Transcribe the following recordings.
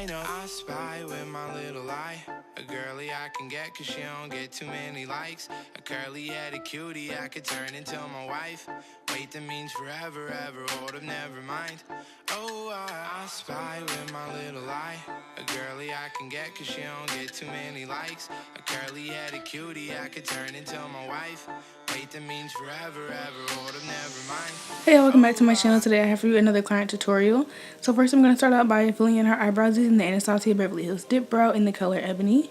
line up. I spy with my little eye, a girly I can get cause she don't get too many likes. A curly-headed cutie I could turn into my wife. Wait, that means forever, ever, hold up, never mind. Oh, I spy with my little eye, a girly I can get cause she don't get too many likes. A curly-headed cutie I could turn into my wife. Wait, that means forever, ever, hold up, never mind. Hey, welcome back to my channel. Today I have for you another client tutorial. So first I'm going to start out by filling in her eyebrows using the Anastasia Beverly Hills Dip Brow in the color Ebony.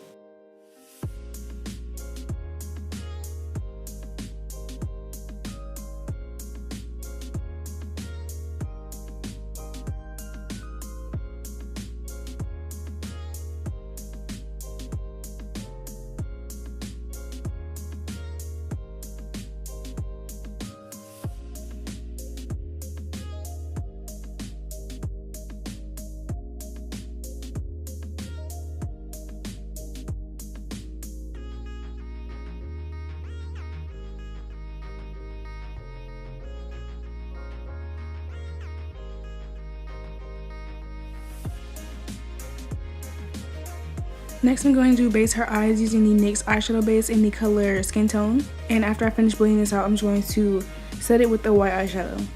Next, I'm going to base her eyes using the NYX eyeshadow base in the color Skin Tone. And after I finish blending this out, I'm just going to set it with the white eyeshadow.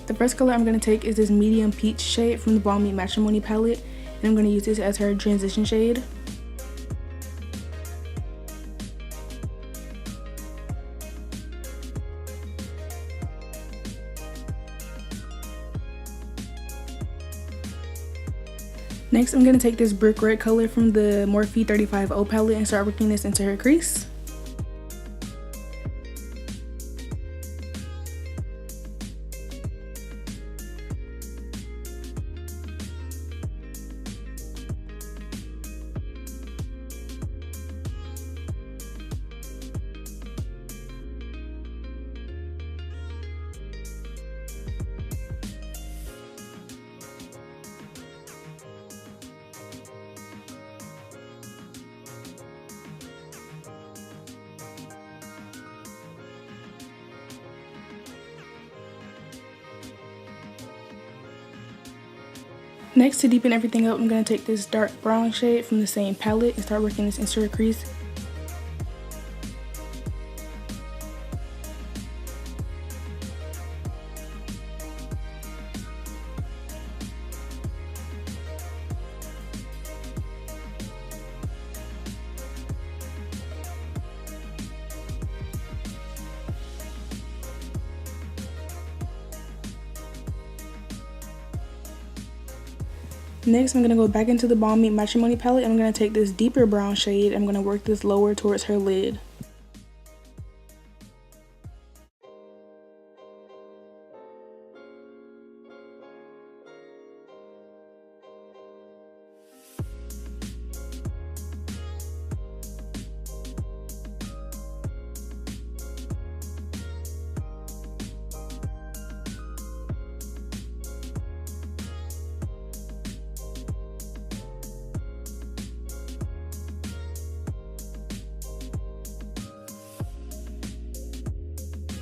The first color I'm going to take is this medium peach shade from the Balmy Matrimony palette, and I'm going to use this as her transition shade. Next, I'm going to take this brick red color from the Morphe 35O palette and start working this into her crease. Next, to deepen everything up, I'm going to take this dark brown shade from the same palette and start working this into her crease. Next, I'm going to go back into the Balmy Matrimony palette and I'm going to take this deeper brown shade. I'm going to work this lower towards her lid.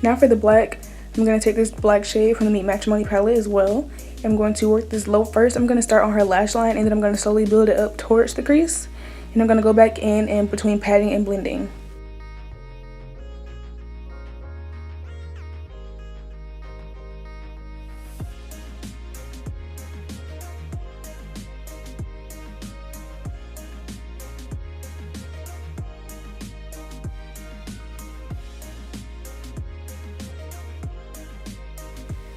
Now for the black, I'm going to take this black shade from the Meet Matrimony palette as well. I'm going to work this low first. I'm going to start on her lash line and then I'm going to slowly build it up towards the crease. And I'm going to go back in and between patting and blending.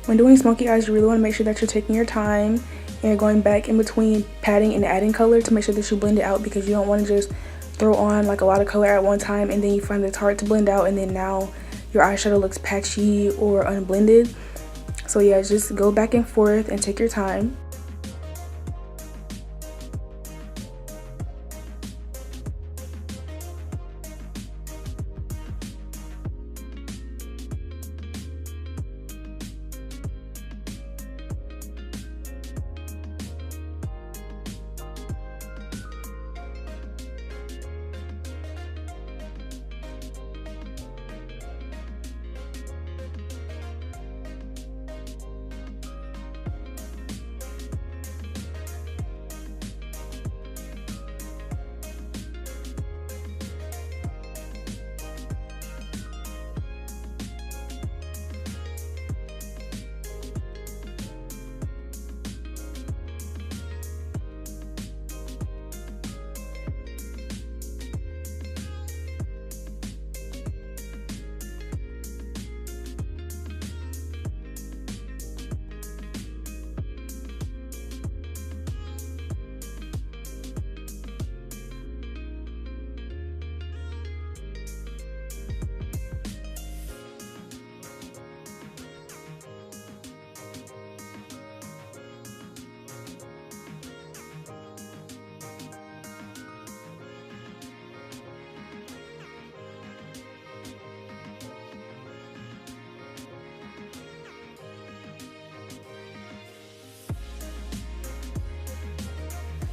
When doing smoky eyes, you really want to make sure that you're taking your time and going back in between patting and adding color to make sure that you blend it out, because you don't want to just throw on like a lot of color at one time and then you find that it's hard to blend out and then now your eyeshadow looks patchy or unblended. So yeah, just go back and forth and take your time.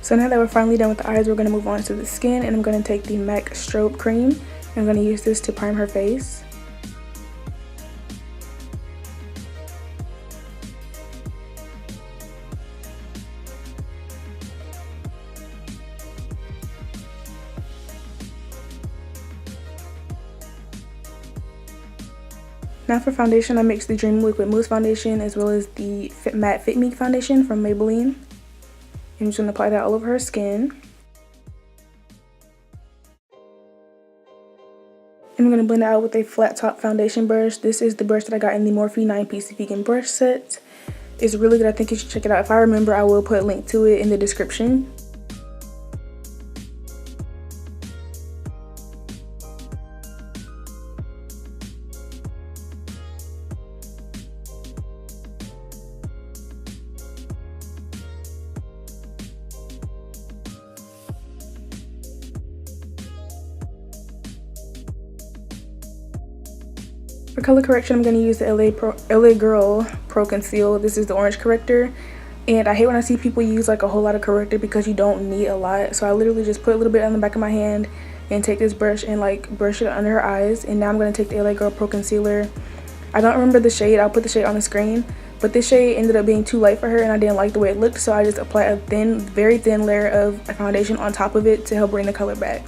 So now that we're finally done with the eyes, we're going to move on to the skin, and I'm going to take the MAC Strobe Cream. I'm going to use this to prime her face. Now for foundation, I mixed the Dream Liquid Mousse Foundation as well as the Matte Fit Me Foundation from Maybelline. I'm just going to apply that all over her skin. I'm going to blend it out with a flat top foundation brush. This is the brush that I got in the Morphe 9-piece vegan brush set. It's really good. I think you should check it out. If I remember, I will put a link to it in the description. For color correction, I'm going to use the LA Girl Pro Conceal. This is the orange corrector. And I hate when I see people use like a whole lot of corrector because you don't need a lot. So I literally just put a little bit on the back of my hand and take this brush and like brush it under her eyes. And now I'm going to take the LA Girl Pro Concealer. I don't remember the shade. I'll put the shade on the screen. But this shade ended up being too light for her and I didn't like the way it looked. So I just applied a thin, very thin layer of foundation on top of it to help bring the color back.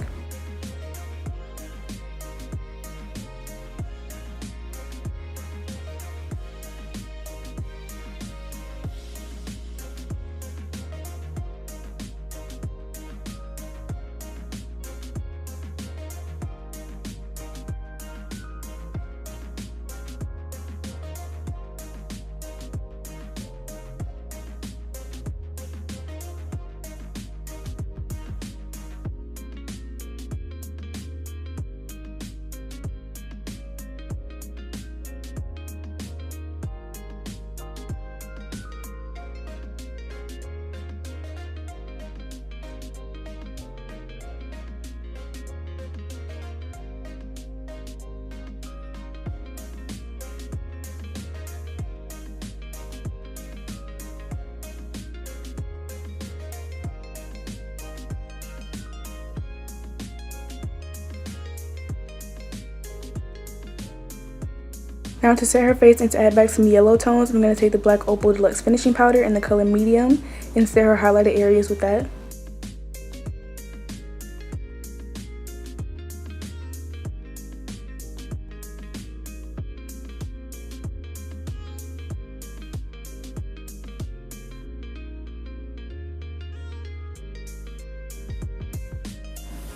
Now to set her face and to add back some yellow tones, I'm going to take the Black Opal Deluxe Finishing Powder in the color Medium and set her highlighted areas with that.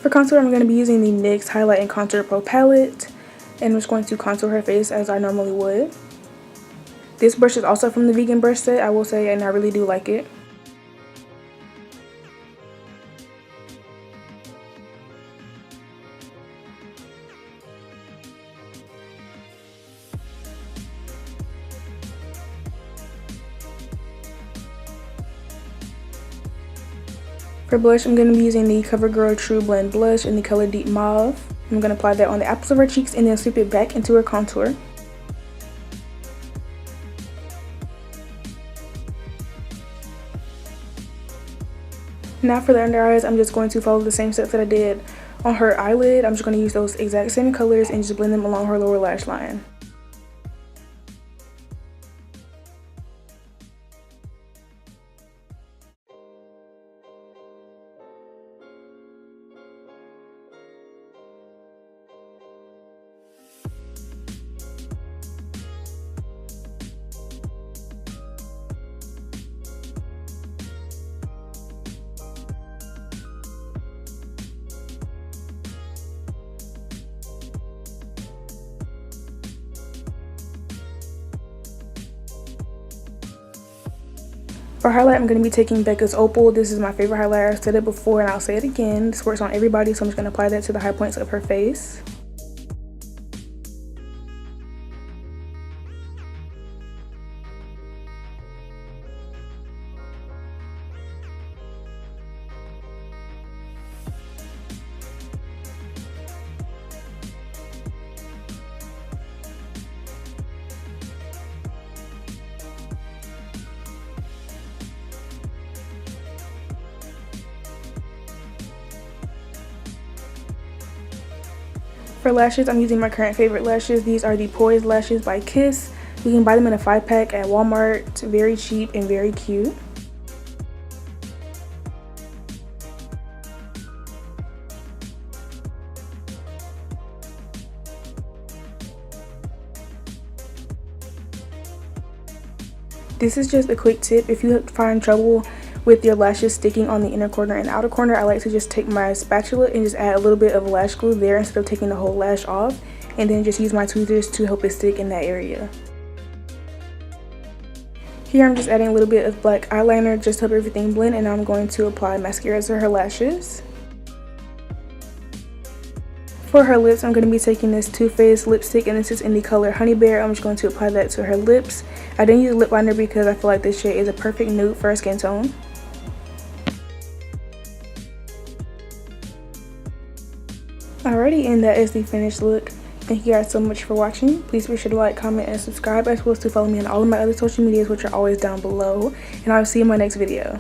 For contour, I'm going to be using the NYX Highlight and Contour Pro palette. And I'm just going to contour her face as I normally would. This brush is also from the vegan brush set, I will say, and I really do like it. For blush, I'm going to be using the CoverGirl True Blend blush in the color Deep Mauve. I'm going to apply that on the apples of her cheeks and then sweep it back into her contour. Now for the under eyes, I'm just going to follow the same steps that I did on her eyelid. I'm just going to use those exact same colors and just blend them along her lower lash line. For highlight, I'm going to be taking Becca's Opal. This is my favorite highlighter. I've said it before and I'll say it again. This works on everybody, so I'm just going to apply that to the high points of her face. For lashes, I'm using my current favorite lashes. These are the Poise lashes by Kiss. You can buy them in a 5-pack at Walmart. It's very cheap and very cute. This is just a quick tip. If you find trouble with your lashes sticking on the inner corner and outer corner, I like to just take my spatula and just add a little bit of lash glue there instead of taking the whole lash off, and then just use my tweezers to help it stick in that area. Here I'm just adding a little bit of black eyeliner just to help everything blend, and now I'm going to apply mascara to her lashes. For her lips, I'm going to be taking this Too Faced lipstick, and this is in the color Honey Bear. I'm just going to apply that to her lips. I didn't use a lip liner because I feel like this shade is a perfect nude for her skin tone. Alrighty, and that is the finished look. Thank you guys so much for watching. Please be sure to like, comment, and subscribe, as well as to follow me on all of my other social medias, which are always down below. And I'll see you in my next video.